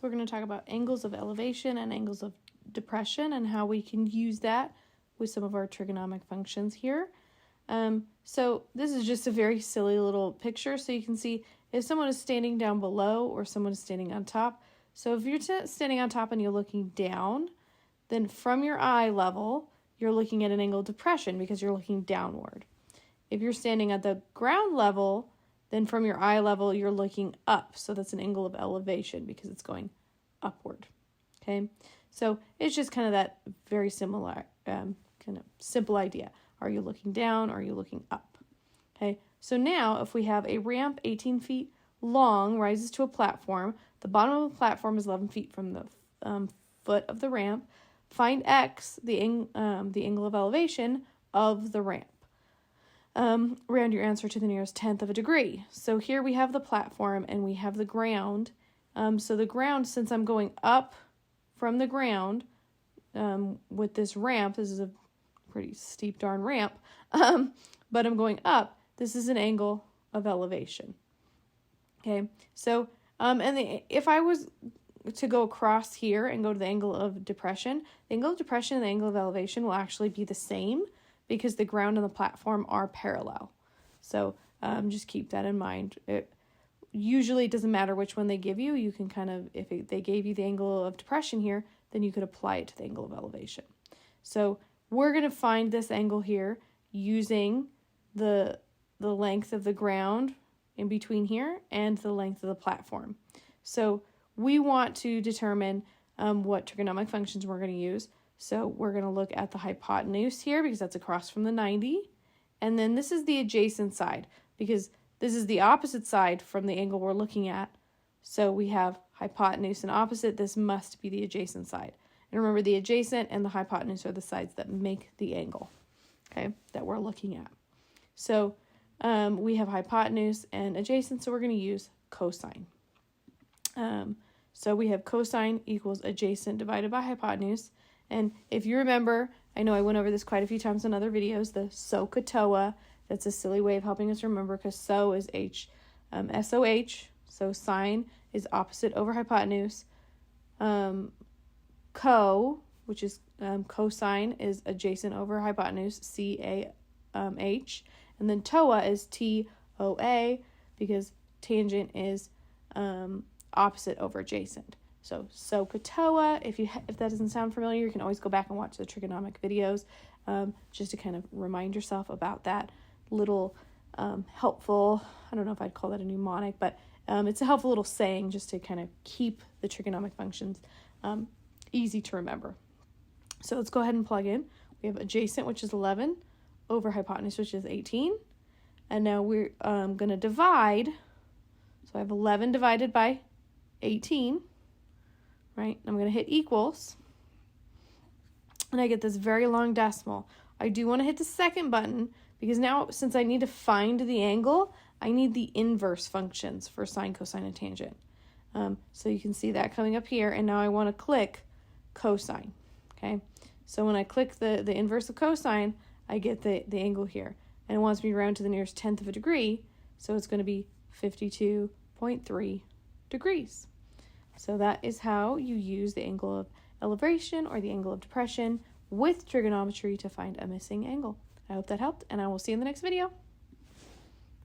we're going to talk about angles of elevation and angles of depression and how we can use that with some of our trigonomic functions here. So this is just a very silly little picture. So you can see if someone is standing down below or someone is standing on top. So if you're standing on top and you're looking down, then from your eye level, you're looking at an angle of depression because you're looking downward. If you're standing at the ground level, then from your eye level, you're looking up. So that's an angle of elevation because it's going upward. Okay, so it's just kind of that very similar, kind of simple idea. Are you looking down? Or are you looking up? Okay, so now if we have a ramp 18 feet long rises to a platform, the bottom of the platform is 11 feet from the foot of the ramp. Find x, the angle of elevation of the ramp. Round your answer to the nearest tenth of a degree. So here we have the platform and we have the ground. So the ground, since I'm going up from the ground with this ramp, this is a pretty steep darn ramp, but I'm going up, this is an angle of elevation. Okay, so if I was to go across here and go to the angle of depression, the angle of depression and the angle of elevation will actually be the same because the ground and the platform are parallel. So just keep that in mind. Usually it doesn't matter which one they give you. You can kind of, if they gave you the angle of depression here, then you could apply it to the angle of elevation. So we're going to find this angle here using the length of the ground in between here and the length of the platform. So we want to determine what trigonomic functions we're going to use. So we're going to look at the hypotenuse here because that's across from the 90. And then this is the adjacent side because this is the opposite side from the angle we're looking at. So we have hypotenuse and opposite. This must be the adjacent side. And remember, the adjacent and the hypotenuse are the sides that make the angle, okay, that we're looking at. So we have hypotenuse and adjacent, so we're going to use cosine. So we have cosine equals adjacent divided by hypotenuse. And if you remember, I know I went over this quite a few times in other videos, the SOHCAHTOA, that's a silly way of helping us remember because SO is SOH, so sine is opposite over hypotenuse. Which is cosine, is adjacent over hypotenuse, CAH. And then TOA is TOA because tangent is opposite over adjacent. So SOHCAHTOA, if that doesn't sound familiar, you can always go back and watch the trigonomic videos just to kind of remind yourself about that little helpful, I don't know if I'd call that a mnemonic, but it's a helpful little saying just to kind of keep the trigonomic functions easy to remember. So let's go ahead and plug in. We have adjacent, which is 11, over hypotenuse, which is 18. And now we're going to divide. So I have 11 divided by 18, right? I'm going to hit equals. And I get this very long decimal. I do want to hit the second button because now, since I need to find the angle, I need the inverse functions for sine, cosine, and tangent. So you can see that coming up here. And now I want to click cosine, okay? So when I click the inverse of cosine, I get the angle here. And it wants me to round to the nearest tenth of a degree, so it's going to be 52.3 degrees. So that is how you use the angle of elevation or the angle of depression with trigonometry to find a missing angle. I hope that helped, and I will see you in the next video.